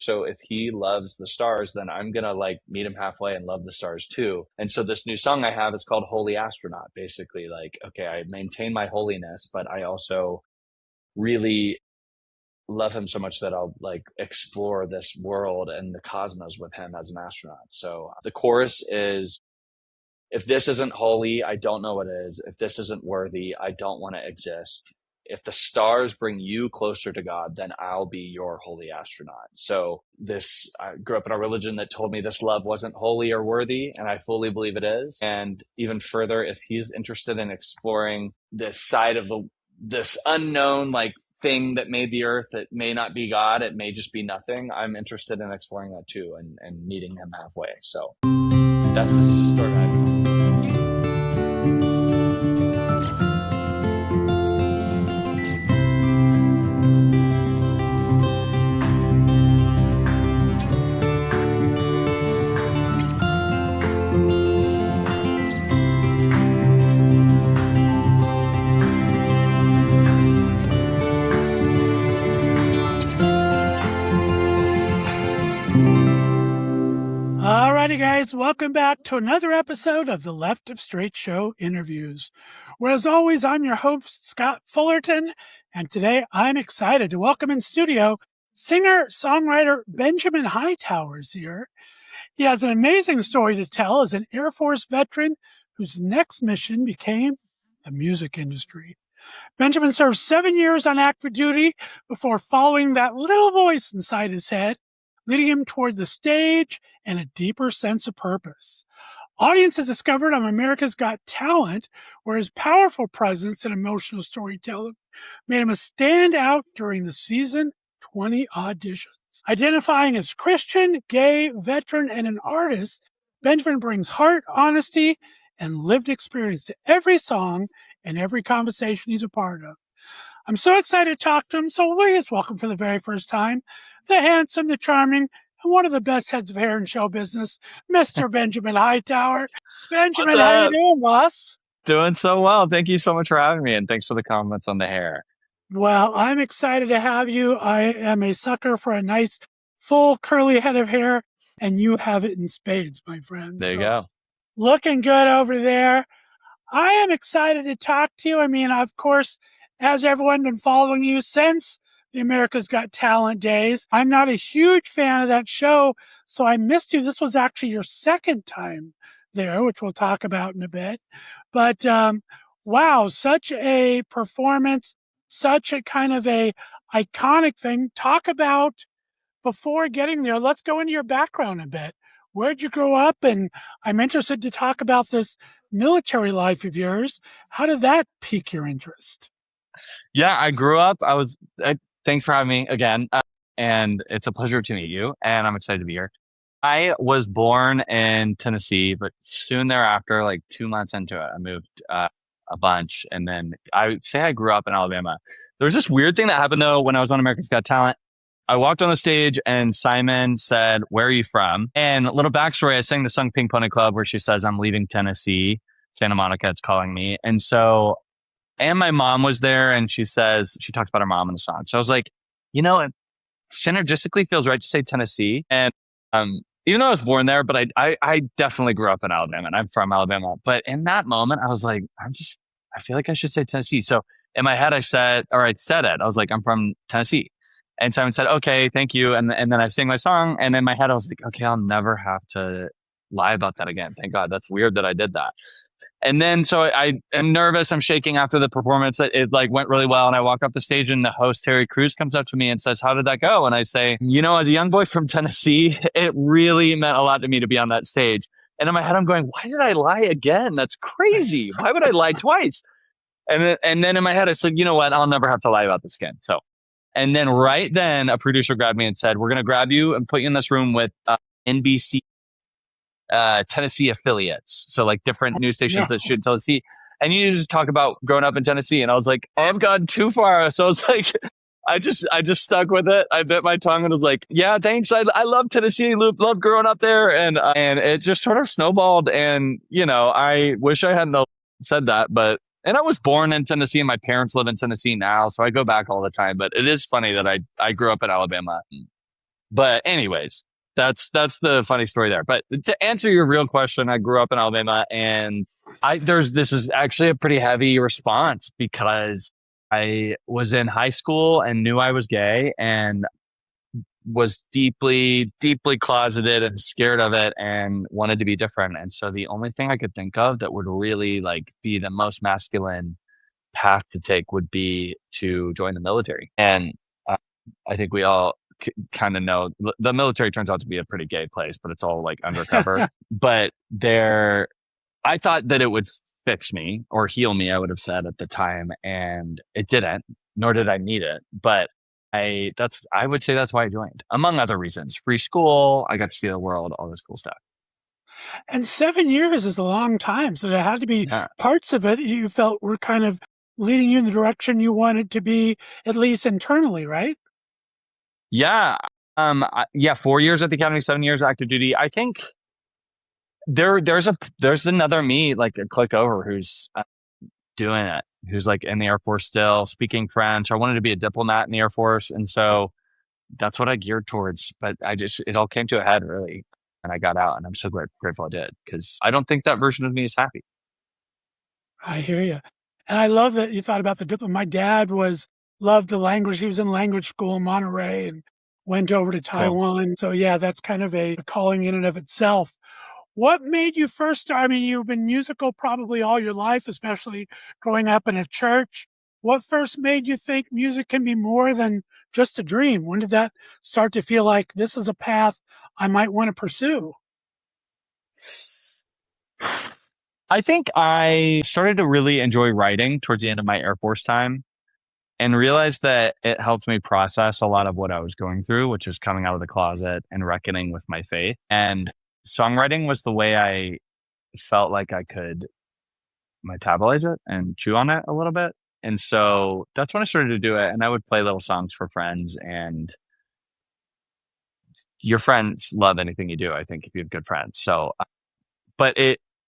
So if he loves the stars, then I'm going to like meet him halfway and love the stars too. And so this new song I have is called Holy Astronaut. Basically, like, okay, I maintain my holiness, but I also really love him so much that I'll like explore this world and the cosmos with him as an astronaut. So the chorus is, if this isn't holy, I don't know what is. If this isn't worthy, I don't want to exist. If the stars bring you closer to God, then I'll be your holy astronaut. So I grew up in a religion that told me this love wasn't holy or worthy, and I fully believe it is. And even further, if he's interested in exploring this side of this unknown, like, thing that made the earth, that may not be God, it may just be nothing, I'm interested in exploring that too, and meeting him halfway. So that's the story behind it. Alrighty, guys, welcome back to another episode of the Left of Straight Show interviews, where, as always, I'm your host, Scott Fullerton, and today I'm excited to welcome in studio singer-songwriter Benjamin Hightower is here. He has an amazing story to tell as an Air Force veteran whose next mission became the music industry. Benjamin served 7 years on active duty before following that little voice inside his head, leading him toward the stage and a deeper sense of purpose. Audiences discovered on America's Got Talent, where his powerful presence and emotional storytelling made him a standout during the season 20 auditions. Identifying as Christian, gay, veteran, and an artist, Benjamin brings heart, honesty, and lived experience to every song and every conversation he's a part of. I'm so excited to talk to him, so please welcome for the very first time the handsome, the charming, and one of the best heads of hair in show business, Mr. Benjamin Hightower. Benjamin, how you doing, boss? Doing so well. Thank you so much for having me, and thanks for the comments on the hair. Well, I'm excited to have you. I am a sucker for a nice, full, curly head of hair, and you have it in spades, my friend. There you go. Looking good over there. I am excited to talk to you. I mean, of course, has everyone been following you since the America's Got Talent days? I'm not a huge fan of that show, so I missed you. This was actually your second time there, which we'll talk about in a bit. But wow, such a performance, such a kind of a iconic thing. Talk about, before getting there, let's go into your background a bit. Where'd you grow up? And I'm interested to talk about this military life of yours. How did that pique your interest? Yeah, I grew up. Thanks for having me again. And it's a pleasure to meet you. And I'm excited to be here. I was born in Tennessee, but soon thereafter, like 2 months into it, I moved a bunch. And then I would say I grew up in Alabama. There was this weird thing that happened, though, when I was on America's Got Talent. I walked on the stage and Simon said, "Where are you from?" And a little backstory, I sang the song Pink Pony Club where she says, "I'm leaving Tennessee. Santa Monica, it's calling me." And my mom was there, and she talks about her mom in the song. So I was like, it synergistically feels right to say Tennessee. And even though I was born there, but I definitely grew up in Alabama, and I'm from Alabama. But in that moment, I was like, I feel like I should say Tennessee. So in my head, I said it. I was like, I'm from Tennessee. And Simon said, "Okay, thank you." And then I sang my song. And in my head, I was like, okay, I'll never have to lie about that again. Thank God. That's weird that I did that. And then, so I am nervous. I'm shaking after the performance. It like went really well. And I walk up the stage and the host, Terry Crews, comes up to me and says, "How did that go?" And I say, as a young boy from Tennessee, it really meant a lot to me to be on that stage. And in my head, I'm going, why did I lie again? That's crazy. Why would I lie twice? And then in my head, I said, you know what? I'll never have to lie about this again. And then right then a producer grabbed me and said, "We're going to grab you and put you in this room with NBC Tennessee affiliates." So like different news stations that shoot Tennessee. And you just talk about growing up in Tennessee. And I was like, I've gone too far. So I was like, I just stuck with it. I bit my tongue and was like, yeah, thanks. I love Tennessee. Love growing up there. And it just sort of snowballed. And, I wish I hadn't said that, and I was born in Tennessee and my parents live in Tennessee now. So I go back all the time, but it is funny that I grew up in Alabama. But anyways, that's the funny story there. But to answer your real question, I grew up in Alabama, and this is actually a pretty heavy response because I was in high school and knew I was gay and was deeply, deeply closeted and scared of it and wanted to be different. And so the only thing I could think of that would really like be the most masculine path to take would be to join the military. And uh, I think we all kind of know the military turns out to be a pretty gay place, but it's all like undercover. But I thought that it would fix me or heal me, I would have said at the time, and it didn't, nor did I need it. But I would say that's why I joined, among other reasons. Free school, I got to see the world, all this cool stuff. And 7 years is a long time. So there had to be Yeah. parts of it you felt were kind of leading you in the direction you wanted to be, at least internally, right? Yeah. 4 years at the academy, 7 years active duty. I think there's another me, like a click over, who's doing it, who's like in the Air Force still, speaking French. I wanted to be a diplomat in the Air Force, and so that's what I geared towards. But it all came to a head really, and I got out, and I'm so grateful I did, because I don't think that version of me is happy. I hear you. And I love that you thought about the diploma. My dad loved the language. He was in language school in Monterey and went over to Cool. Taiwan. So yeah, that's kind of a calling in and of itself. What made you first start? I mean, you've been musical probably all your life, especially growing up in a church. What first made you think music can be more than just a dream? When did that start to feel like this is a path I might want to pursue? I think I started to really enjoy writing towards the end of my Air Force time and realized that it helped me process a lot of what I was going through, which is coming out of the closet and reckoning with my faith. And songwriting was the way I felt like I could metabolize it and chew on it a little bit. And so that's when I started to do it. And I would play little songs for friends, and your friends love anything you do, I think, if you have good friends. So, but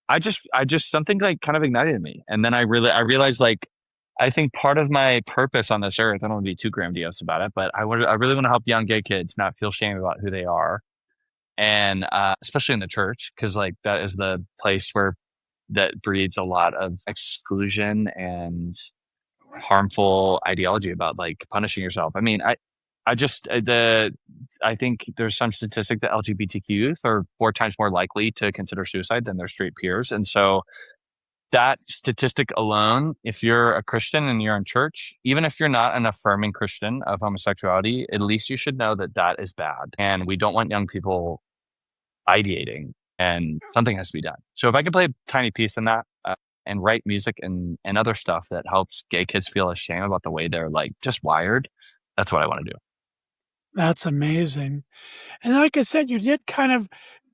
I just, something like kind of ignited me. And then I realized like, I think part of my purpose on this earth, I don't want to be too grandiose about it, but I really want to help young gay kids not feel shame about who they are. And, especially in the church, because like that is the place where that breeds a lot of exclusion and harmful ideology about like punishing yourself. I mean, I just I think there's some statistic that LGBTQ youth are 4 times more likely to consider suicide than their straight peers, and so that statistic alone, if you're a Christian and you're in church, even if you're not an affirming Christian of homosexuality, at least you should know that that is bad, and we don't want young people ideating, and something has to be done. So if I could play a tiny piece in that, and write music and other stuff that helps gay kids feel ashamed about the way they're like just wired, that's what I want to do. That's amazing. And like I said, you did kind of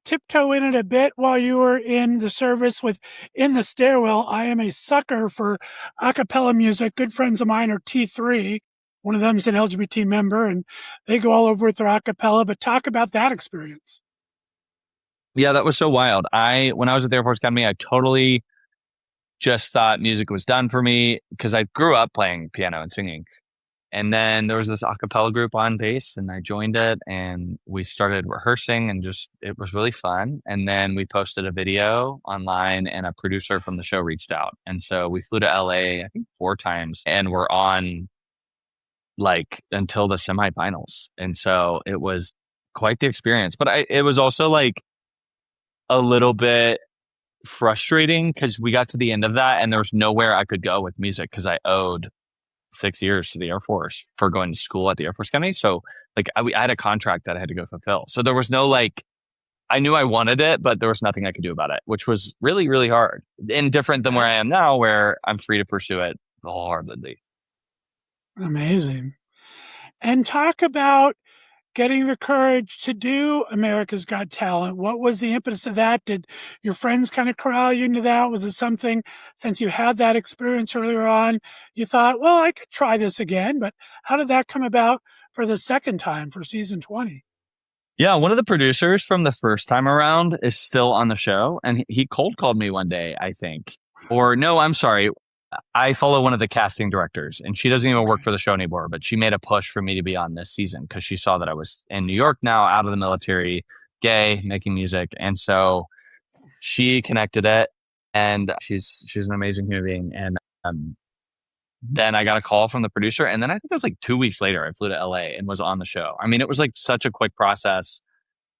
tiptoe in it a bit while you were in the service with In the Stairwell. I am a sucker for a cappella music. Good friends of mine are T3. One of them is an LGBT member, and they go all over with their a cappella. But talk about that experience. Yeah, that was so wild. When I was at the Air Force Academy, I totally just thought music was done for me because I grew up playing piano and singing. And then there was this a cappella group on bass, and I joined it, and we started rehearsing, and just it was really fun. And then we posted a video online, and a producer from the show reached out. And so we flew to LA, I think 4 times, and we're on like until the semifinals. And so it was quite the experience. But it was also like a little bit frustrating because we got to the end of that and there was nowhere I could go with music because I owed 6 years to the Air Force for going to school at the Air Force Academy. So like I had a contract that I had to go fulfill. So there was no like, I knew I wanted it, but there was nothing I could do about it, which was really, really hard and different than where I am now, where I'm free to pursue it wholeheartedly. Amazing. And talk about getting the courage to do America's Got Talent. What was the impetus of that? Did your friends kind of corral you into that? Was it something, since you had that experience earlier on, you thought, well, I could try this again? But how did that come about for the second time for season 20? Yeah, one of the producers from the first time around is still on the show, and he cold called me one day, I think. Or no, I'm sorry. I follow one of the casting directors, and she doesn't even work for the show anymore, but she made a push for me to be on this season because she saw that I was in New York now, out of the military, gay, making music. And so she connected it, and she's an amazing human being. And then I got a call from the producer, and then I think it was like 2 weeks later, I flew to LA and was on the show. I mean, it was like such a quick process.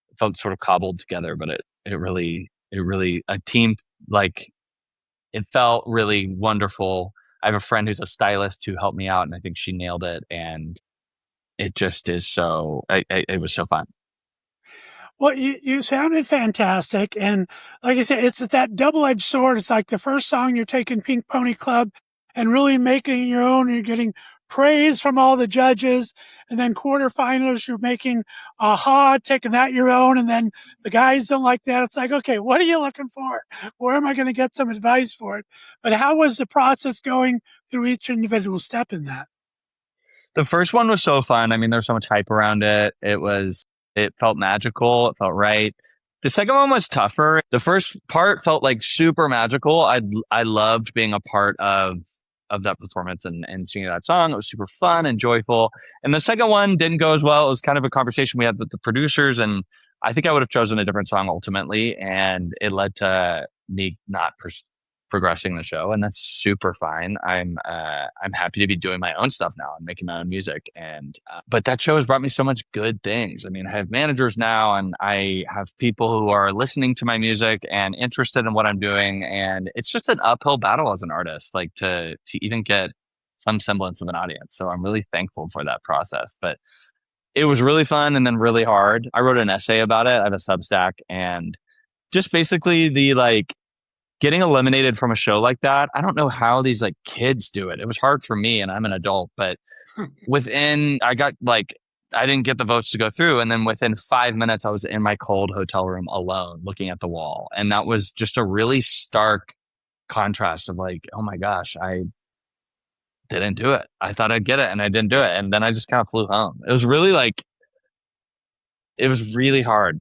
It felt sort of cobbled together, but it really a team, like, it felt really wonderful. I have a friend who's a stylist who helped me out, and I think she nailed it. And it just is so. It was so fun. Well, you sounded fantastic. And like I said, it's that double-edged sword. It's like the first song you're taking Pink Pony Club and really making it your own. You're getting praise from all the judges. And then quarterfinals, you're making Aha, taking that your own. And then the guys don't like that. It's like, okay, what are you looking for? Where am I going to get some advice for it? But how was the process going through each individual step in that? The first one was so fun. I mean, there's so much hype around it. It felt magical. It felt right. The second one was tougher. The first part felt like super magical. I loved being a part of that performance and singing that song. It was super fun and joyful. And the second one didn't go as well. It was kind of a conversation we had with the producers, and I think I would have chosen a different song ultimately, and it led to me not progressing the show, and that's super fine. I'm happy to be doing my own stuff now and making my own music. And but that show has brought me so much good things. I mean, I have managers now, and I have people who are listening to my music and interested in what I'm doing. And it's just an uphill battle as an artist, like to even get some semblance of an audience. So I'm really thankful for that process. But it was really fun and then really hard. I wrote an essay about it. I have a Substack, and just basically the like getting eliminated from a show like that. I don't know how these like kids do it. It was hard for me, and I'm an adult, but I got like, I didn't get the votes to go through. And then within 5 minutes, I was in my cold hotel room alone looking at the wall. And that was just a really stark contrast of like, oh my gosh, I didn't do it. I thought I'd get it, and I didn't do it. And then I just kind of flew home. It was really hard,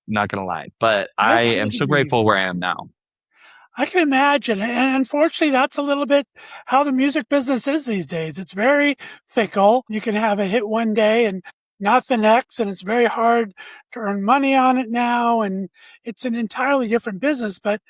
not going to lie, but I am so grateful where I am now. I can imagine. And unfortunately, that's a little bit how the music business is these days. It's very fickle. You can have a hit one day and not the next, and it's very hard to earn money on it now. And it's an entirely different business. But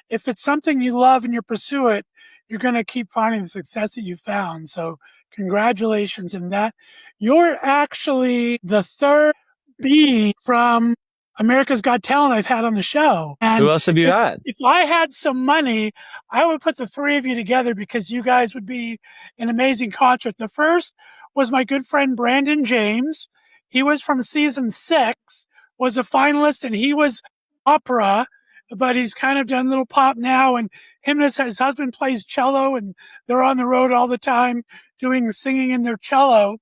if it's something you love and you pursue it, you're going to keep finding the success that you found. So congratulations in that. You're actually the third B from America's Got Talent I've had on the show. And who else have you had? If I had some money, I would put the three of you together because you guys would be an amazing concert. The first was my good friend Brandon James. He was from season 6, was a finalist, and he was opera, but he's kind of done little pop now. And him and his husband plays cello, and they're on the road all the time doing singing in their cello.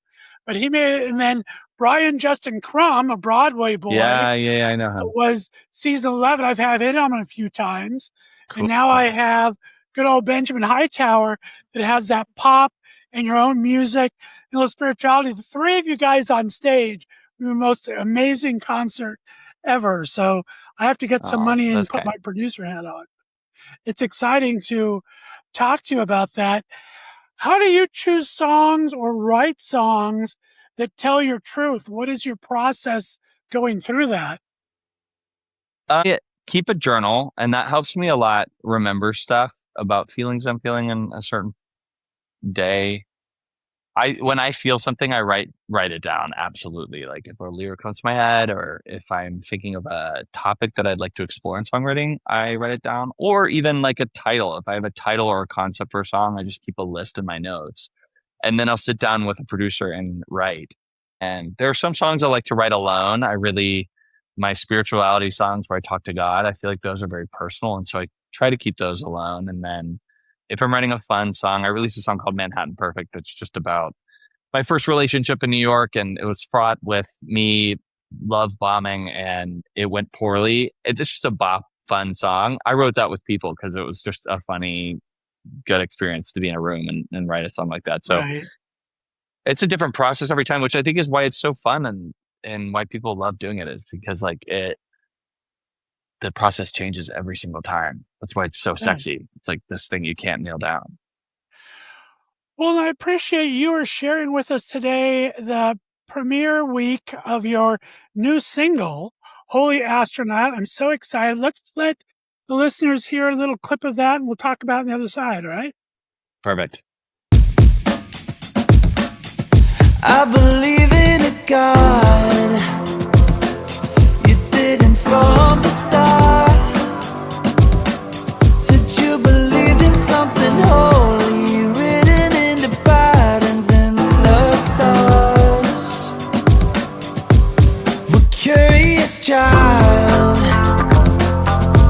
But he made it, and then Brian Justin Crumb, a Broadway boy. Yeah, I know him. Was season 11. I've had him on a few times. Cool. And now I have good old Benjamin Hightower that has that pop and your own music and a little spirituality. The three of you guys on stage, the most amazing concert ever. So I have to get some money and put my producer hat on. It's exciting to talk to you about that. How do you choose songs or write songs that tell your truth? What is your process going through that? Keep a journal, and that helps me a lot remember stuff about feelings I'm feeling in a certain day. When I feel something, I write it down. Absolutely. Like if a lyric comes to my head, or if I'm thinking of a topic that I'd like to explore in songwriting, I write it down. Or even like a title. If I have a title or a concept for a song, I just keep a list in my notes. And then I'll sit down with a producer and write. And there are some songs I like to write alone. My spirituality songs where I talk to God, I feel like those are very personal. And so I try to keep those alone. And then if I'm writing a fun song, I released a song called Manhattan Perfect that's just about my first relationship in New York, and it was fraught with me love bombing, and it went poorly. It's just a bop, fun song. I wrote that with people because it was just a funny, good experience to be in a room and write a song like that. So It's a different process every time, which I think is why it's so fun and why people love doing it, is because the process changes every single time. That's why it's so sexy. It's like this thing you can't nail down. Well, I appreciate you sharing with us today the premiere week of your new single, Holy Astronaut. I'm so excited. Let's let the listeners hear a little clip of that, and we'll talk about it on the other side, all right? Perfect. I believe in a God. You didn't from the start. Said you believed in something holy, written in the patterns in the stars. We're curious child.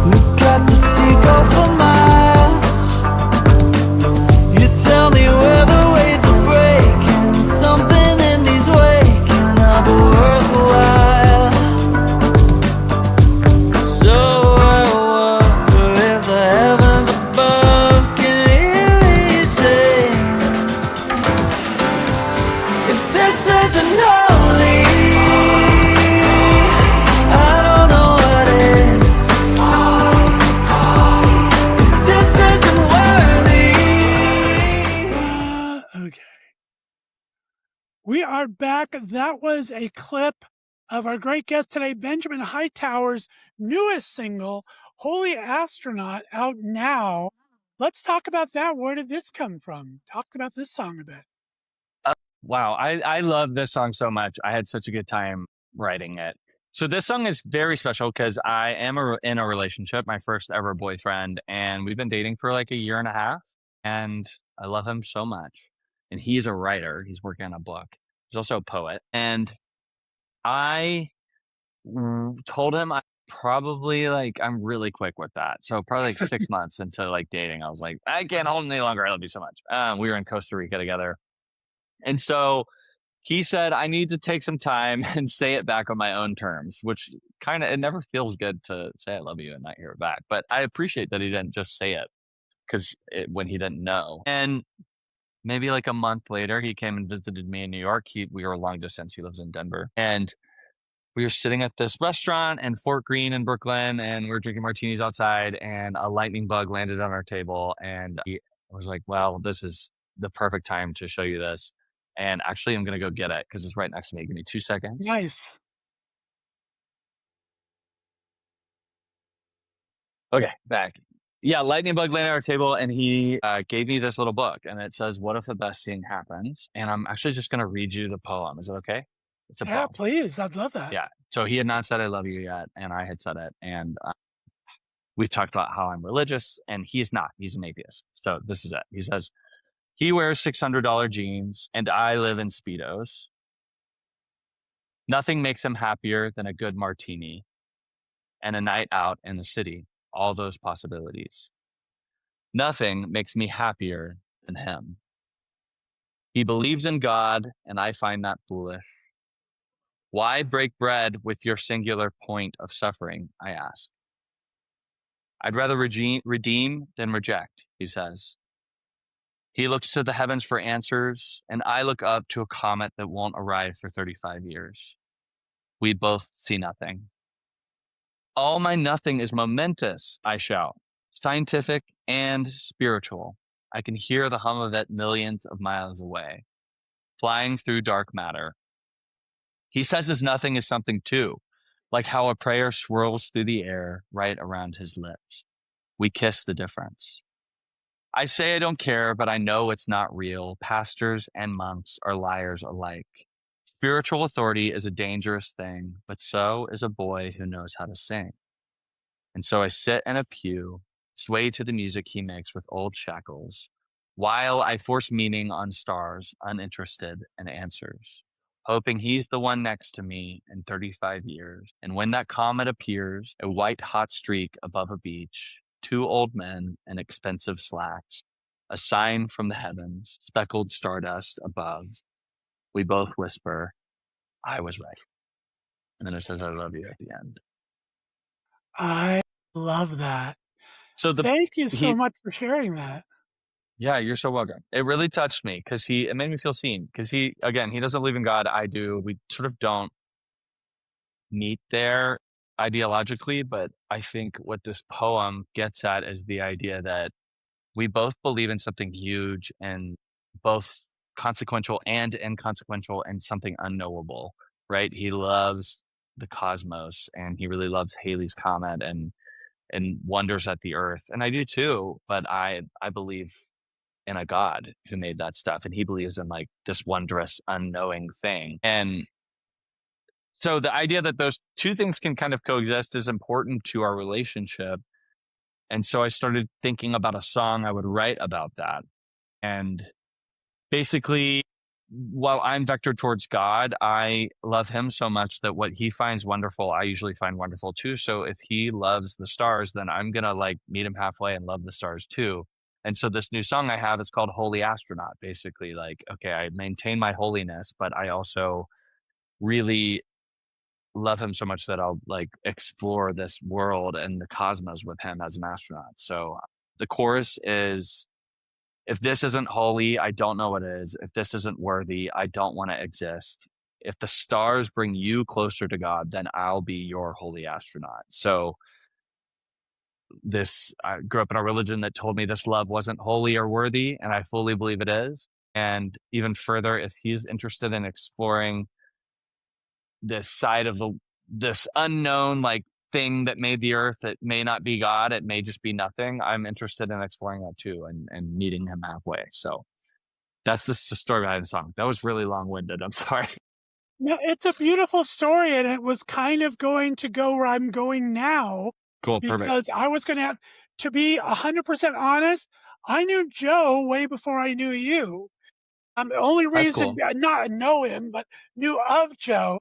Look at the sea go for miles. You tell me where the waves are breaking. Something in these waking up worthwhile. So I wonder if the heavens above can hear me sing. If this isn't holy, I don't know what is. If this isn't worthy. Okay. We are back. That was a clip of our great guest today, Benjamin Hightower's newest single, Holy Astronaut, out now. Let's talk about that. Where did this come from? Talk about this song a bit. Wow, I love this song so much. I had such a good time writing it. So this song is very special because I am in a relationship, my first ever boyfriend, and we've been dating for like a year and a half, and I love him so much. And he's a writer. He's working on a book. He's also a poet. And I told him I'm really quick with that. So probably like 6 months into like dating, I was like, I can't hold him any longer. I love you so much. We were in Costa Rica together. And so he said, I need to take some time and say it back on my own terms, which it never feels good to say I love you and not hear it back. But I appreciate that he didn't just say it when he didn't know. And maybe like a month later, he came and visited me in New York. We were long distance. He lives in Denver. And we were sitting at this restaurant in Fort Greene in Brooklyn, and we were drinking martinis outside, and a lightning bug landed on our table. And I was like, well, this is the perfect time to show you this. And actually, I'm going to go get it because it's right next to me. Give me 2 seconds. Nice. Okay, back. Yeah, lightning bug landed on our table, and he gave me this little book, and it says, "What if the best thing happens?" And I'm actually just going to read you the poem. Is it okay? It's a Yeah, poem. please. I'd love that. Yeah. So he had not said "I love you" yet, and I had said it, and we talked about how I'm religious, and he's not. He's an atheist. So this is it. He says, he wears $600 jeans, and I live in Speedos. Nothing makes him happier than a good martini and a night out in the city. All those possibilities. Nothing makes me happier than him. He believes in God, and I find that foolish. Why break bread with your singular point of suffering, I ask. I'd rather redeem than reject, he says. He looks to the heavens for answers, and I look up to a comet that won't arrive for 35 years. We both see nothing. All my nothing is momentous, I shout, scientific and spiritual. I can hear the hum of it millions of miles away, flying through dark matter. He says his nothing is something too, like how a prayer swirls through the air right around his lips. We kiss the difference. I say I don't care, but I know it's not real. Pastors and monks are liars alike. Spiritual authority is a dangerous thing, but so is a boy who knows how to sing. And so I sit in a pew, sway to the music he makes with old shackles, while I force meaning on stars, uninterested in answers, hoping he's the one next to me in 35 years. And when that comet appears, a white hot streak above a beach, 2 old men in expensive slacks, a sign from the heavens, speckled stardust above, we both whisper, I was right. And then it says, I love you at the end. I love that. So thank you so much for sharing that. Yeah, you're so welcome. It really touched me because it made me feel seen. Because he doesn't believe in God. I do. We sort of don't meet there ideologically, but I think what this poem gets at is the idea that we both believe in something huge and both consequential and inconsequential and something unknowable, right? He loves the cosmos and he really loves Halley's Comet and wonders at the earth. And I do too, but I believe in a God who made that stuff. And he believes in like this wondrous, unknowing thing. And so the idea that those two things can kind of coexist is important to our relationship. And so I started thinking about a song I would write about that. And basically, while I'm vectored towards God, I love him so much that what he finds wonderful, I usually find wonderful too. So if he loves the stars, then I'm going to like meet him halfway and love the stars too. And so this new song I have is called Holy Astronaut. Basically, like, okay, I maintain my holiness, but I also really love him so much that I'll like explore this world and the cosmos with him as an astronaut. So the chorus is, if this isn't holy, I don't know what is. If this isn't worthy, I don't want to exist. If the stars bring you closer to God, then I'll be your holy astronaut. So I grew up in a religion that told me this love wasn't holy or worthy, and I fully believe it is. And even further, if he's interested in exploring this side of this unknown like thing that made the earth, that may not be God, it may just be nothing, I'm interested in exploring that too and meeting him halfway. So that's the story behind the song. That was really long-winded. I'm sorry. No, it's a beautiful story, and it was kind of going to go where I'm going now. Cool. Perfect. Because I was going to have to be 100% honest. I knew Joe way before I knew you. The only reason, cool. not know him, but knew of Joe.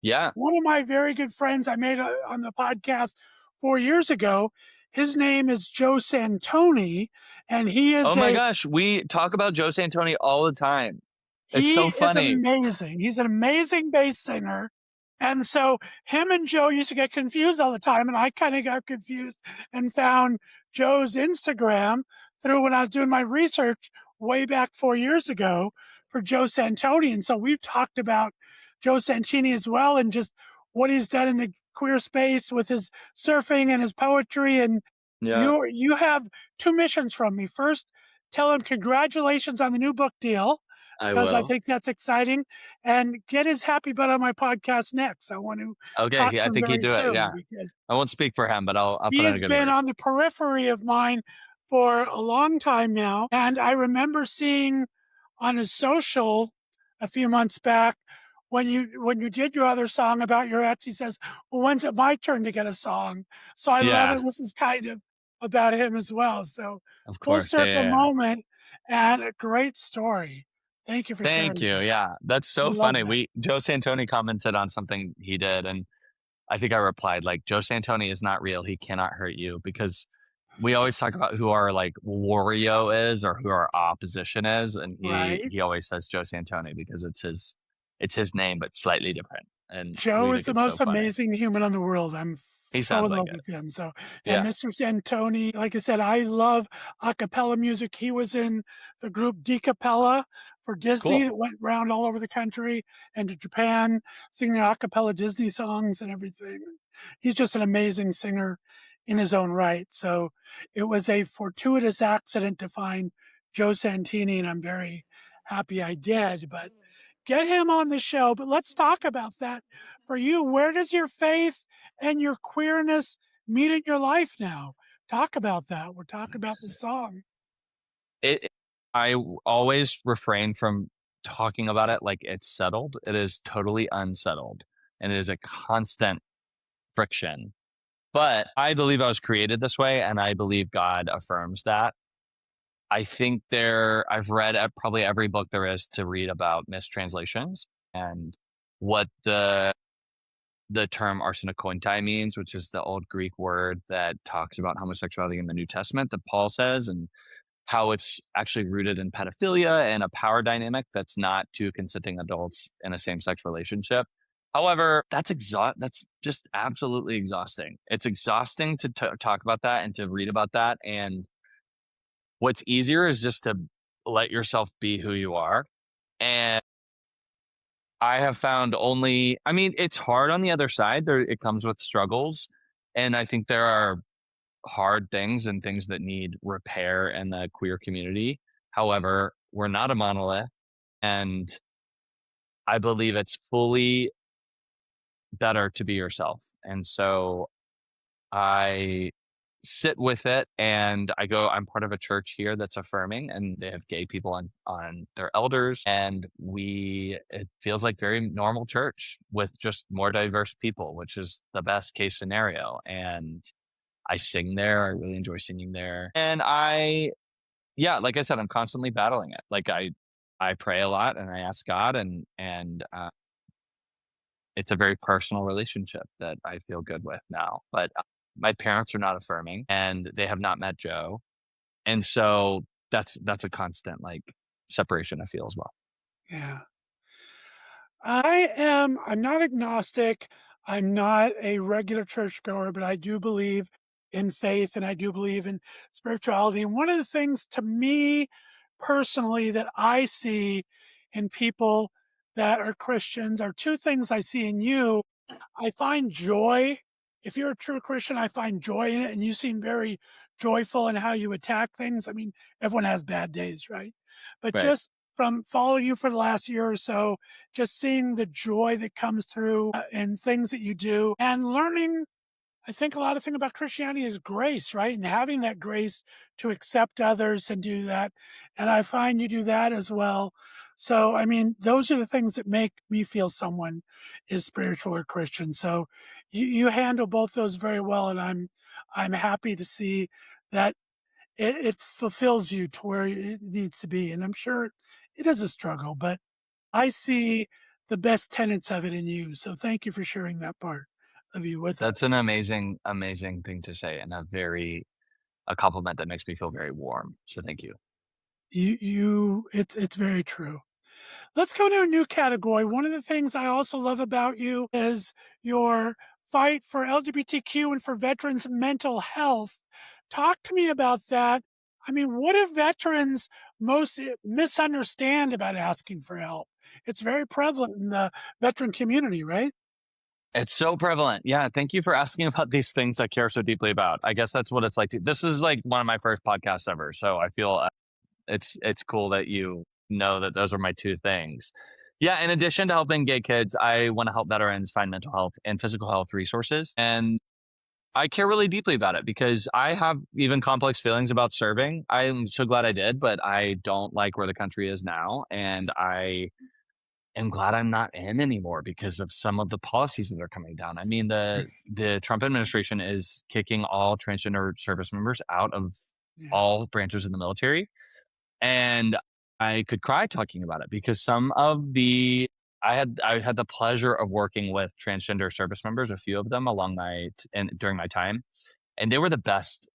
Yeah. One of my very good friends I made on the podcast 4 years ago, his name is Joe Santoni, and he is oh my gosh, we talk about Joe Santoni all the time. It's so funny. He is amazing. He's an amazing bass singer. And so him and Joe used to get confused all the time. And I kind of got confused and found Joe's Instagram through when I was doing my research way back 4 years ago for Joe Santoni. And so we've talked about Joe Santini as well, and just what he's done in the queer space with his surfing and his poetry. And you have two missions from me. First, tell him congratulations on the new book deal, because I think that's exciting, and get his happy butt on my podcast next. I want to talk to I him think he'd do it. Yeah, because I won't speak for him, but I'll put in a good word. He's been on the periphery of mine for a long time now, and I remember seeing on his social a few months back when you did your other song about your ex. He says, "Well, when's it my turn to get a song?" So I love it. This is kind of about him as well. So of course, full circle moment and a great story. Thank you for sharing. Thank you. Yeah, that's so funny. Joe Santoni commented on something he did, and I think I replied like, Joe Santoni is not real. He cannot hurt you, because we always talk about who our like Wario is or who our opposition is, and he always says Joe Santoni because it's his name but slightly different. And Joe is the most amazing human in the world. He so in love with him. So, and Mr. Santoni, like I said, I love a cappella music. He was in the group D Cappella for Disney that went around all over the country and to Japan, singing a cappella Disney songs and everything. He's just an amazing singer in his own right. So it was a fortuitous accident to find Joe Santini, and I'm very happy I did. But get him on the show. But let's talk about that. For you, where does your faith and your queerness meet in your life now? Talk about that. We're talking about the song. I always refrain from talking about it like it's settled. It is totally unsettled, and it is a constant friction. But I believe I was created this way, and I believe God affirms that. I think I've read probably every book there is to read about mistranslations and what the term arsenokoitai means, which is the old Greek word that talks about homosexuality in the New Testament that Paul says, and how it's actually rooted in pedophilia and a power dynamic that's not two consenting adults in a same-sex relationship. However, that's just absolutely exhausting. It's exhausting to talk about that and to read about that. And what's easier is just to let yourself be who you are. And I have found it's hard on the other side. It comes with struggles. And I think there are hard things and things that need repair in the queer community. However, we're not a monolith, and I believe it's fully better to be yourself. And so I sit with it, and I'm part of a church here that's affirming, and they have gay people on their elders, and it feels like very normal church with just more diverse people, which is the best case scenario. And I sing there. I really enjoy singing there. And like I said, I'm constantly battling it. Like I pray a lot and I ask God, and it's a very personal relationship that I feel good with now. But my parents are not affirming, and they have not met Joe, and so that's a constant like separation I feel as well. Yeah. I'm not agnostic. I'm not a regular churchgoer, but I do believe in faith and I do believe in spirituality. And one of the things to me personally that I see in people that are Christians are two things I see in you. I find joy. If you're a true Christian, I find joy in it. And you seem very joyful in how you attack things. I mean, everyone has bad days, right? But Right. just from following you for the last year or so, just seeing the joy that comes through in things that you do and learning. I think a lot of thing about Christianity is grace, right? And having that grace to accept others and do that. And I find you do that as well. So, I mean, those are the things that make me feel someone is spiritual or Christian. So you handle both those very well. And I'm happy to see that it fulfills you to where it needs to be. And I'm sure it is a struggle, but I see the best tenets of it in you. So thank you for sharing that part of you with That's us. an amazing thing to say, and a compliment that makes me feel very warm. So thank you. It's very true. Let's go to a new category. One of the things I also love about you is your fight for LGBTQ and for veterans' mental health. Talk to me about that. I mean, what do veterans most misunderstand about asking for help? It's very prevalent in the veteran community, right? It's so prevalent. Yeah. Thank you for asking about these things I care so deeply about. I guess that's what it's like. This is like one of my first podcasts ever. So I feel it's cool that you know that those are my two things. Yeah. In addition to helping gay kids, I want to help veterans find mental health and physical health resources. And I care really deeply about it because I have even complex feelings about serving. I'm so glad I did, but I don't like where the country is now. And I am glad I'm not in anymore because of some of the policies that are coming down. I mean, the Trump administration is kicking all transgender service members out of Yeah. all branches of the military. And I could cry talking about it because some of the I had the pleasure of working with transgender service members, a few of them and during my time, and they were the best,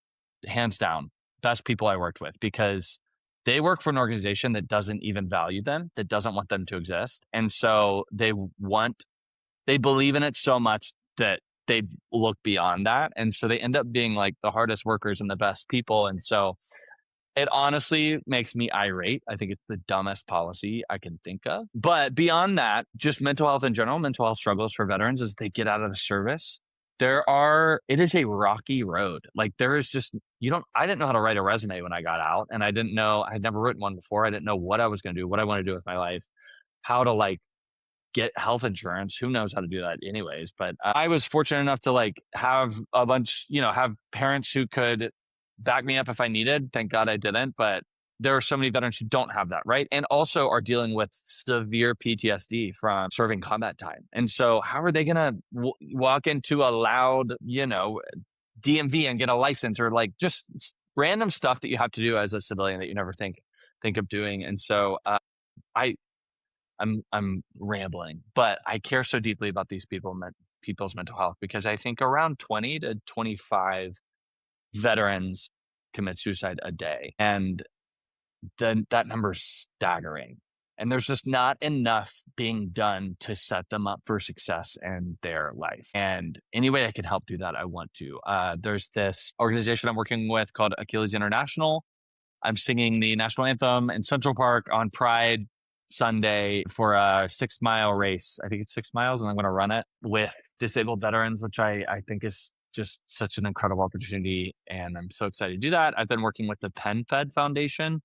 hands down, best people I worked with because they work for an organization that doesn't even value them, that doesn't want them to exist, and so they believe in it so much that they look beyond that, and so they end up being like the hardest workers and the best people, and so it honestly makes me irate. I think it's the dumbest policy I can think of. But beyond that, just mental health in general, mental health struggles for veterans as they get out of the service. It is a rocky road. Like there is just, I didn't know how to write a resume when I got out, and I had never written one before. I didn't know what I was going to do, what I want to do with my life, how to like get health insurance. Who knows how to do that anyways? But I was fortunate enough to like have have parents who could back me up if I needed. Thank God I didn't. But there are so many veterans who don't have that, right? And also are dealing with severe PTSD from serving combat time. And so how are they going to walk into a loud, DMV and get a license or like just random stuff that you have to do as a civilian that you never think of doing? And so I'm rambling, but I care so deeply about these people's mental health because I think around 20 to 25 veterans commit suicide a day, and then that number's staggering. And there's just not enough being done to set them up for success in their life. And any way I can help do that, I want to. There's this organization I'm working with called Achilles International. I'm singing the national anthem in Central Park on Pride Sunday for a 6-mile race. I think it's 6 miles, and I'm going to run it with disabled veterans, which I think is just such an incredible opportunity. And I'm so excited to do that. I've been working with the Penn Fed Foundation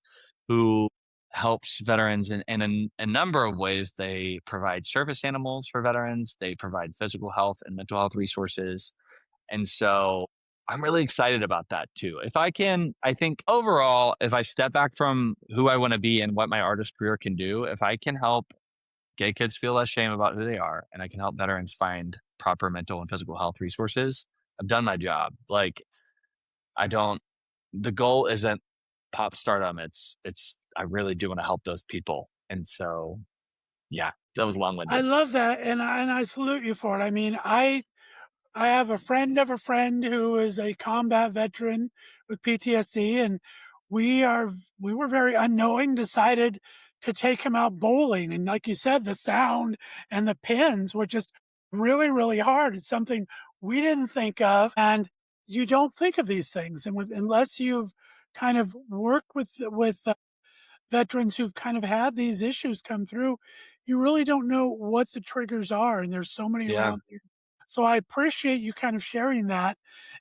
who helps veterans in a number of ways. They provide service animals for veterans. They provide physical health and mental health resources. And so I'm really excited about that too. If I can, I think overall, if I step back from who I want to be and what my artist career can do, if I can help gay kids feel less shame about who they are, and I can help veterans find proper mental and physical health resources, I've done my job. Like, the goal isn't pop stardom. I really do want to help those people. And so, yeah, that was long I winded. love that, and I salute you for it. I mean, I have a friend of a friend who is a combat veteran with PTSD, and we were very unknowing, decided to take him out bowling. And like you said, the sound and the pins were just really, really hard. It's something we didn't think of, and you don't think of these things. And unless you've kind of worked with veterans who've kind of had these issues come through, you really don't know what the triggers are. And there's so many Yeah. around here. So I appreciate you kind of sharing that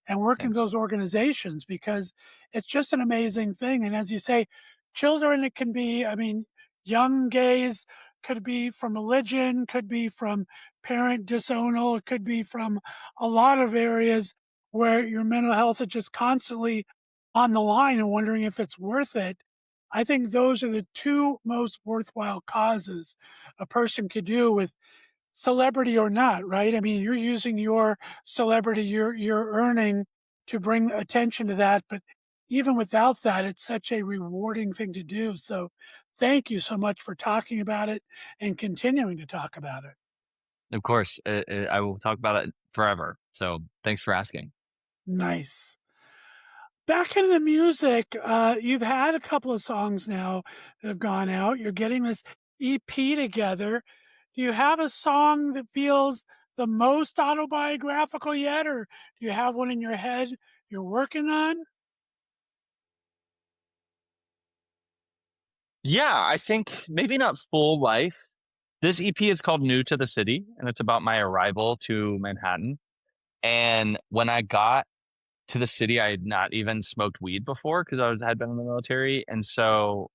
and working with Thanks. those organizations, because it's just an amazing thing. And as you say, children, it can be, I mean, young gays, could be from religion, could be from parent disownal, it could be from a lot of areas where your mental health is just constantly on the line and wondering if it's worth it. I think those are the two most worthwhile causes a person could do, with celebrity or not, right? I mean, you're using your celebrity, you're earning to bring attention to that, but even without that, it's such a rewarding thing to do. So thank you so much for talking about it and continuing to talk about it. Of course, I will talk about it forever. So thanks for asking. Nice. Back into the music, you've had a couple of songs now that have gone out. You're getting this EP together. Do you have a song that feels the most autobiographical yet, or do you have one in your head you're working on? Yeah, I think maybe not full life. This EP is called New to the City, and it's about my arrival to Manhattan. And when I got to the city, I had not even smoked weed before because had been in the military. And so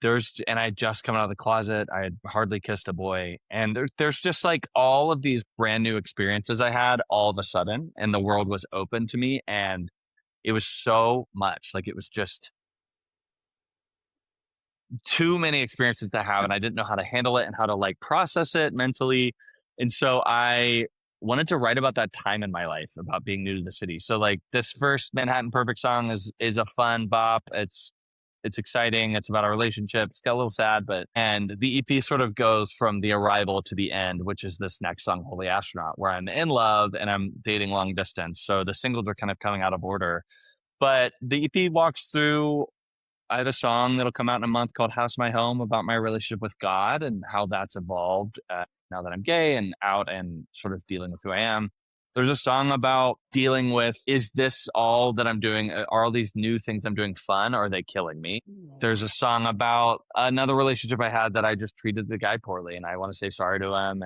and I had just come out of the closet. I had hardly kissed a boy. And there's just like all of these brand new experiences I had all of a sudden, and the world was open to me. And it was so much like, it was just too many experiences to have, and I didn't know how to handle it and how to like process it mentally. And so I wanted to write about that time in my life, about being new to the city. So like, this first Manhattan Perfect song is a fun bop. It's exciting. It's about a relationship. It's got a little sad, and the EP sort of goes from the arrival to the end, which is this next song, Holy Astronaut, where I'm in love and I'm dating long distance. So the singles are kind of coming out of order. But the EP walks through. I have a song that'll come out in a month called House My Home, about my relationship with God and how that's evolved now that I'm gay and out and sort of dealing with who I am. There's a song about dealing with, is this all that I'm doing? Are all these new things I'm doing fun, or are they killing me? There's a song about another relationship I had that I just treated the guy poorly and I want to say sorry to him.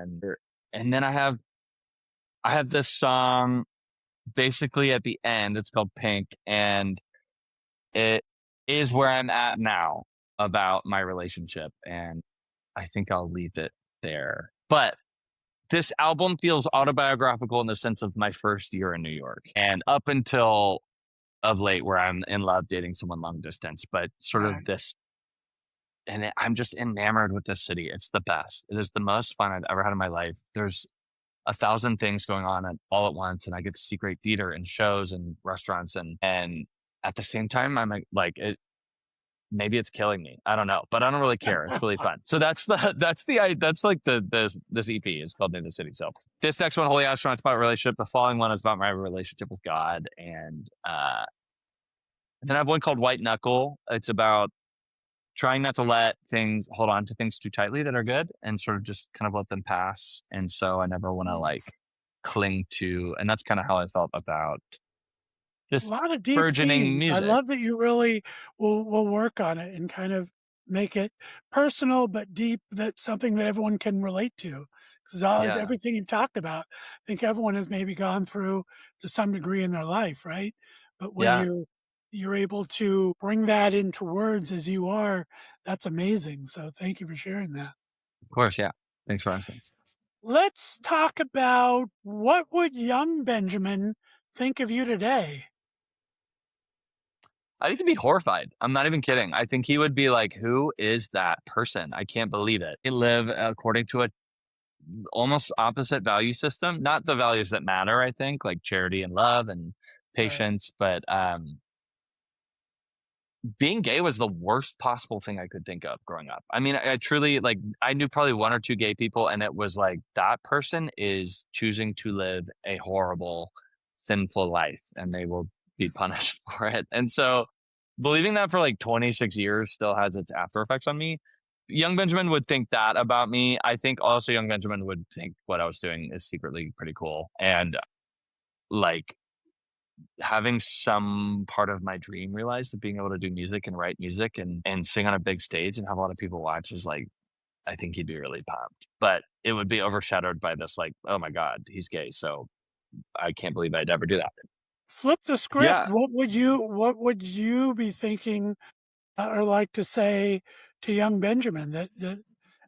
And then I have this song basically at the end. It's called Pink, and it is where I'm at now about my relationship. And I think I'll leave it there. But this album feels autobiographical in the sense of my first year in New York and up until of late, where I'm in love dating someone long distance, but sort of this. And I'm just enamored with this city. It's the best. It is the most fun I've ever had in my life. There's 1,000 things going on all at once, and I get to see great theater and shows and restaurants, and at the same time, I'm like it. Maybe it's killing me. I don't know, but I don't really care. It's really fun. So that's like this EP is called New the City. So this next one, Holy Astronaut, is about a relationship. The following one is about my relationship with God, and then I have one called White Knuckle. It's about trying not to let things hold on to things too tightly that are good, and sort of just kind of let them pass. And so I never want to like cling to, and that's kind of how I felt about this a lot of deep burgeoning themes. music. I love that you really will work on it and kind of make it personal but deep, that's something that everyone can relate to. Because everything you've talked about, I think everyone has maybe gone through to some degree in their life, right? But when you're able to bring that into words as you are. That's amazing. So thank you for sharing that. Of course, yeah. Thanks for asking. Let's talk about what would young Benjamin think of you today? I think he'd be horrified. I'm not even kidding. I think he would be like, "Who is that person? I can't believe it." They live according to a almost opposite value system. Not the values that matter, I think, like charity and love and patience, but being gay was the worst possible thing I could think of growing up. I mean, I truly like I knew probably one or two gay people, and it was like that person is choosing to live a horrible, sinful life, and they will be punished for it. And so, believing that for like 26 years still has its after effects on me. Young Benjamin would think that about me. I think also young Benjamin would think what I was doing is secretly pretty cool, and like having some part of my dream realized of being able to do music and write music and sing on a big stage and have a lot of people watch is like, I think he'd be really pumped. But it would be overshadowed by this, like, oh my God, he's gay. So I can't believe I'd ever do that. Flip the script. Yeah. What would you be thinking or like to say to young Benjamin that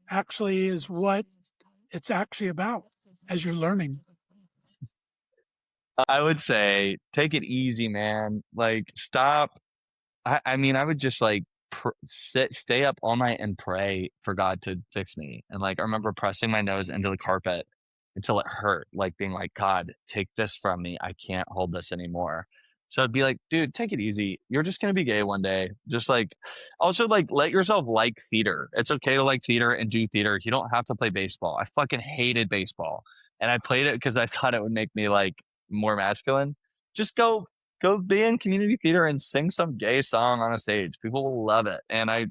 actually is what it's actually about as you're learning? I would say, take it easy, man. Like, stop. I mean, I would just like stay up all night and pray for God to fix me. And like, I remember pressing my nose into the carpet until it hurt, like being like, God, take this from me. I can't hold this anymore. So I'd be like, dude, take it easy. You're just going to be gay one day. Just like, also like, let yourself like theater. It's okay to like theater and do theater. You don't have to play baseball. I fucking hated baseball. And I played it because I thought it would make me like more masculine. Just go be in community theater and sing some gay song on a stage. People will love it. And I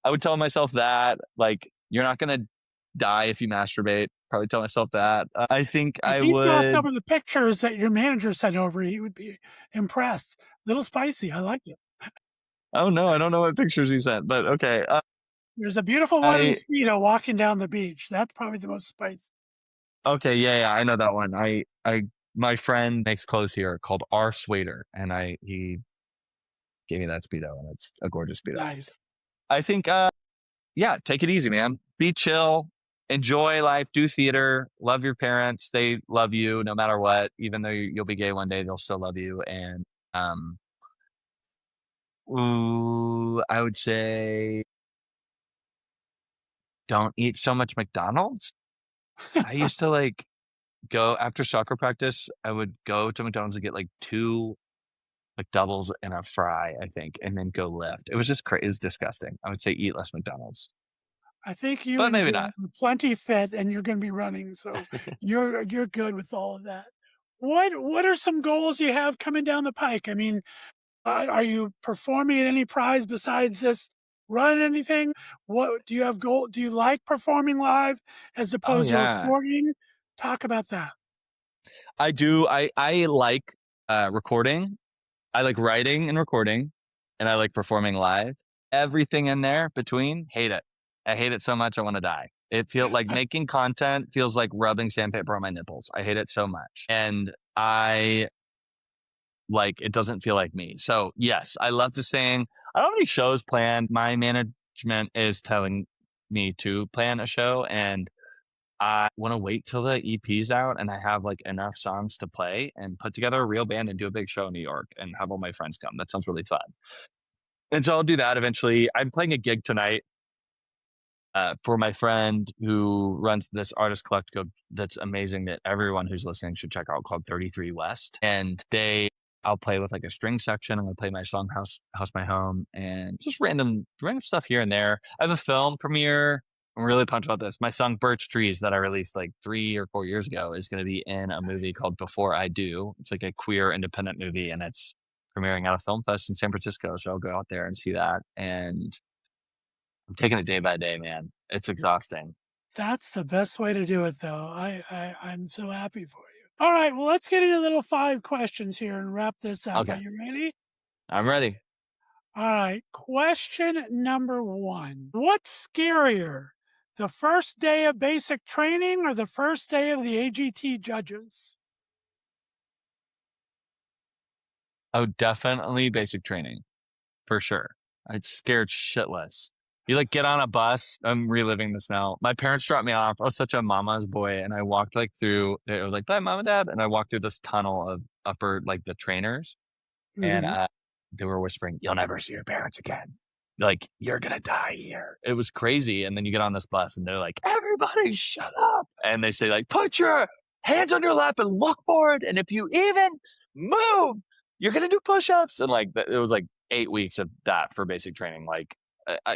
would tell myself that, like, you're not going to die if you masturbate. Probably tell myself that. I think If I he saw would. some of the pictures that your manager sent over, he would be impressed. Little spicy. I like it. Oh, no, I don't know what pictures he sent, but okay. There's a beautiful one in Speedo walking down the beach. That's probably the most spicy. Okay, yeah, I know that one. My friend makes clothes here called R Swader, and he gave me that Speedo, and it's a gorgeous Speedo. Nice. I think, yeah, take it easy, man. Be chill, enjoy life, do theater, love your parents. They love you no matter what. Even though you'll be gay one day, they'll still love you. And I would say don't eat so much McDonald's. I used to like go after soccer practice. I would go to McDonald's and get like 2 McDoubles and a fry, I think, and then go lift. It was just crazy. It was disgusting. I would say eat less McDonald's. I think you But and maybe Jim not. are plenty fit, and you're going to be running, so you're good with all of that. What are some goals you have coming down the pike? I mean, are you performing at any prize besides this run? Anything? What do you have goal? Do you like performing live as Oh opposed to yeah, recording? Talk about that. I do. I like recording. I like writing and recording, and I like performing live. Everything in there between, hate it. I hate it so much I want to die. It feels like making content feels like rubbing sandpaper on my nipples. I hate it so much. And I like it doesn't feel like me. So yes, I love to sing. I don't have any shows planned. My management is telling me to plan a show, and I want to wait till the EP's out and I have like enough songs to play and put together a real band and do a big show in New York and have all my friends come. That sounds really fun. And so I'll do that eventually. I'm playing a gig tonight for my friend who runs this artist collective that's amazing that everyone who's listening should check out called 33 West. And I'll play with like a string section. I'm going to play my song House My Home and just random stuff here and there. I have a film premiere. I'm really pumped about this. My song Birch Trees that I released like 3 or 4 years ago is going to be in a movie called Before I Do. It's like a queer independent movie and it's premiering at a film fest in San Francisco. So I'll go out there and see that. And I'm taking it day by day, man. It's exhausting. That's the best way to do it, though. I'm so happy for you. All right, well, let's get into little 5 questions here and wrap this up. Okay. Are you ready? I'm ready. All right. Question number 1. What's scarier, the first day of basic training or the first day of the AGT judges? Oh, definitely basic training for sure. I'd scared shitless. You like get on a bus. I'm reliving this now. My parents dropped me off. I was such a mama's boy, and I walked like through. They were like, "Bye, mom and dad," and I walked through this tunnel of upper like the trainers, and Mhm. they were whispering, "You'll never see your parents again. Like you're gonna die here." It was crazy. And then you get on this bus, and they're like, "Everybody, shut up!" And they say like, "Put your hands on your lap and look forward. And if you even move, you're gonna do push-ups." And like it was like 8 weeks of that for basic training. Like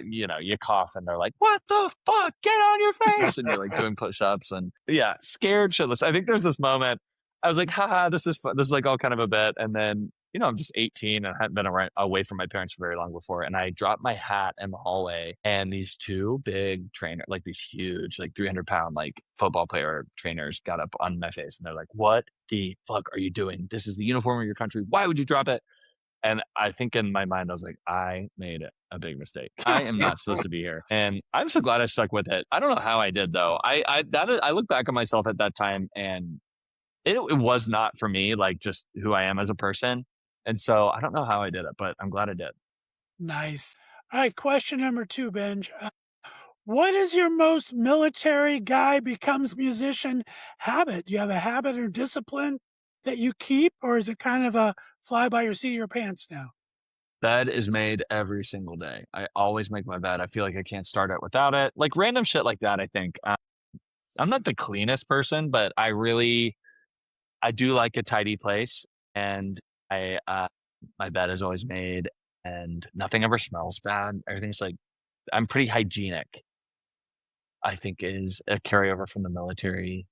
you cough, and they're like, "What the fuck? Get on your face!" And you're like doing push-ups, and yeah, scared shitless. I think there's this moment. I was like, haha, this is fun. This is like all kind of a bit. And then, I'm just 18 and hadn't been away from my parents for very long before. And I dropped my hat in the hallway, and these two big trainers, like these huge, like 300-pound, like football player trainers got up on my face, and they're like, "What the fuck are you doing? This is the uniform of your country. Why would you drop it?" And I think in my mind, I was like, I made a big mistake. I am not supposed to be here. And I'm so glad I stuck with it. I don't know how I did though. I look back at myself at that time, and it was not for me, like just who I am as a person. And so I don't know how I did it, but I'm glad I did. Nice. All right, question number 2, Benj. What is your most military guy becomes musician habit? Do you have a habit or discipline that you keep, or is it kind of a fly by your seat of your pants now? Bed is made every single day. I always make my bed. I feel like I can't start it without it. Like random shit like that, I think. I'm not the cleanest person, but I do like a tidy place. And my bed is always made, and nothing ever smells bad. Everything's like, I'm pretty hygienic, I think is a carryover from the military.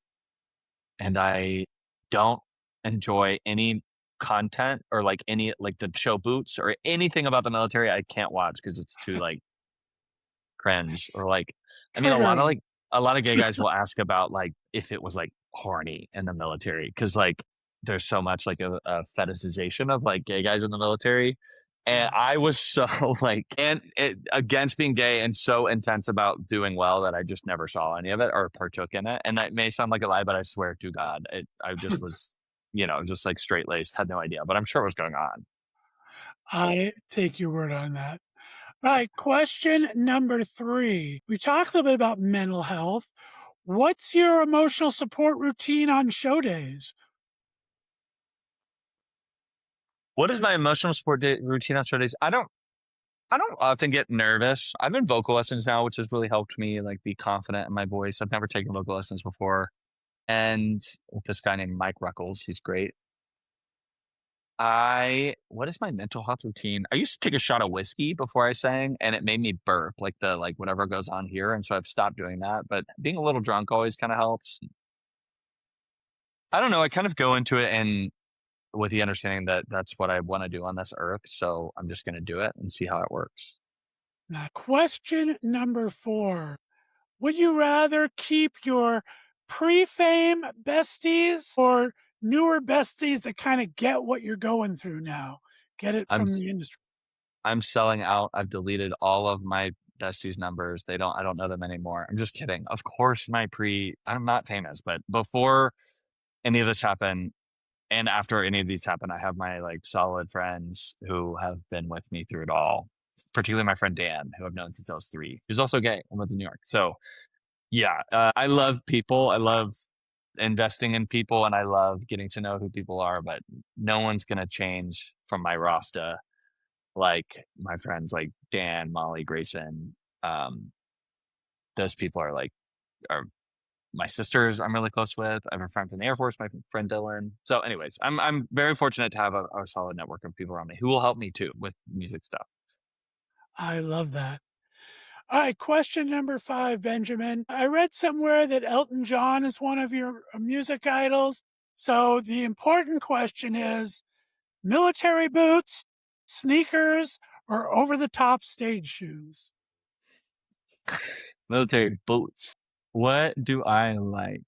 And I don't enjoy any content or like any like the show Boots or anything about the military. I can't watch because it's too like cringe or like, I mean, Triggering. a lot of gay guys will ask about like if it was like horny in the military because like there's so much like a fetishization of like gay guys in the military. And Yeah. I was so like against being gay and so intense about doing well that I just never saw any of it or partook in it. And that may sound like a lie, but I swear to God, I just was, just like straight laced, had no idea, but I'm sure it was going on. I take your word on that. All right, question number 3. We talked a little bit about mental health. What's your emotional support routine on show days? What is my emotional support routine on show days? I don't often get nervous. I'm in vocal lessons now, which has really helped me like be confident in my voice. I've never taken vocal lessons before. And with this guy named Mike Ruckles, he's great. What is my mental health routine? I used to take a shot of whiskey before I sang, and it made me burp like whatever goes on here. And so I've stopped doing that, but being a little drunk always kind of helps. I don't know. I kind of go into it and with the understanding that that's what I want to do on this earth. So I'm just going to do it and see how it works. Now, question number 4. Would you rather keep your pre-fame besties or newer besties that kind of get what you're going through now? Get it I'm from the industry. I'm selling out. I've deleted all of my besties numbers. I don't know them anymore. I'm just kidding. Of course, I'm not famous, but before any of this happened and after any of these happen, I have my like solid friends who have been with me through it all. Particularly my friend Dan, who I've known since I was 3. He's also gay and lives in New York. So yeah, I love people. I love investing in people, and I love getting to know who people are. But no one's gonna change from my roster like my friends like Dan, Molly, Grayson. Um, those people are my sisters I'm really close with. I have a friend from the Air Force, my friend Dylan. So anyways, I'm very fortunate to have a solid network of people around me who will help me too with music stuff. I love that. All right, question number 5, Benjamin. I read somewhere that Elton John is one of your music idols. So the important question is military boots, sneakers, or over the top stage shoes? Military boots. What do I like?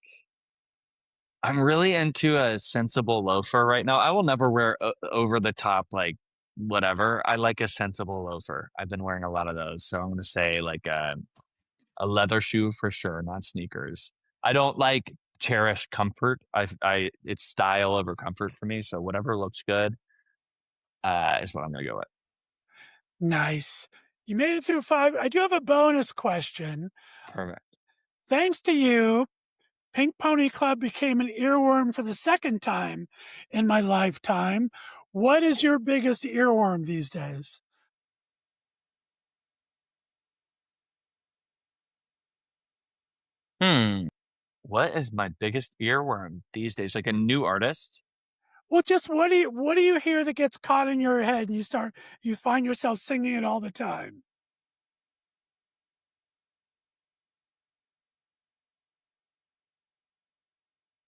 I'm really into a sensible loafer right now. I will never wear over the top like whatever. I like a sensible loafer. I've been wearing a lot of those, so I'm going to say like a leather shoe for sure, not sneakers. I don't like cherish comfort. It's style over comfort for me. So whatever looks good. is what I'm going to go with. Nice. You made it through 5. I do have a bonus question. Perfect. Thanks to you, Pink Pony Club became an earworm for the second time in my lifetime. What is your biggest earworm these days? What is my biggest earworm these days? Like a new artist? Well, just what do you hear that gets caught in your head and you find yourself singing it all the time?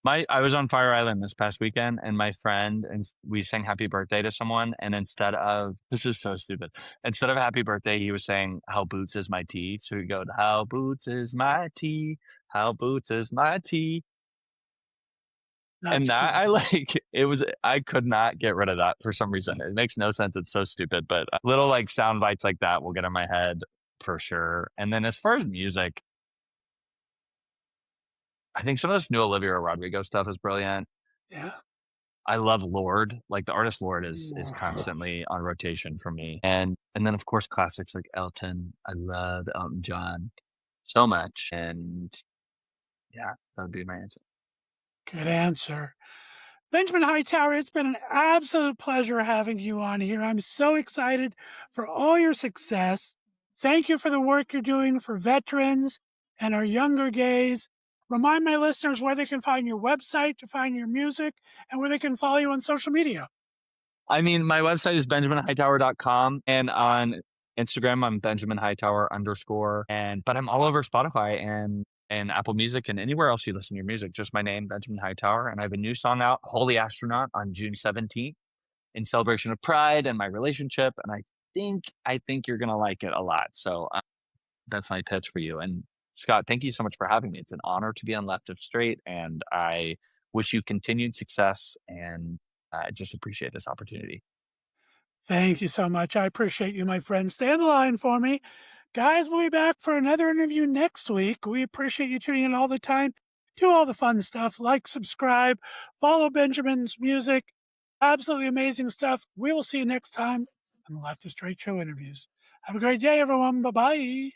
I was on Fire Island this past weekend, and my friend and we sang Happy Birthday to someone, and this is so stupid. Instead of Happy Birthday, he was saying How Boots is my tea. So we go, How Boots is my tea, How Boots is my tea. That's And that cool. I could not get rid of that for some reason. It makes no sense. It's so stupid, but little like sound bites like that will get in my head for sure. And then as far as music, I think some of this new Olivia Rodrigo stuff is brilliant. Yeah. I love Lord. Like the artist Lord is constantly on rotation for me. And then of course classics like Elton. I love Elton John so much. And yeah, that would be my answer. Good answer. Benjamin Hightower, it's been an absolute pleasure having you on here. I'm so excited for all your success. Thank you for the work you're doing for veterans and our younger gays. Remind my listeners where they can find your website to find your music and where they can follow you on social media. I mean, my website is benjaminhightower.com, and on Instagram, I'm Benjamin Hightower _ but I'm all over Spotify and Apple Music and anywhere else you listen to your music. Just my name, Benjamin Hightower. And I have a new song out, Holy Astronaut, on June 17th in celebration of Pride and my relationship. And I think you're going to like it a lot. So that's my pitch for you. And Scott, thank you so much for having me. It's an honor to be on Left of Straight, and I wish you continued success, and I just appreciate this opportunity. Thank you so much. I appreciate you, my friend. Stay on the line for me. Guys, we'll be back for another interview next week. We appreciate you tuning in all the time. Do all the fun stuff, like, subscribe, follow Benjamin's music. Absolutely amazing stuff. We will see you next time on the Left of Straight Show interviews. Have a great day, everyone. Bye-bye.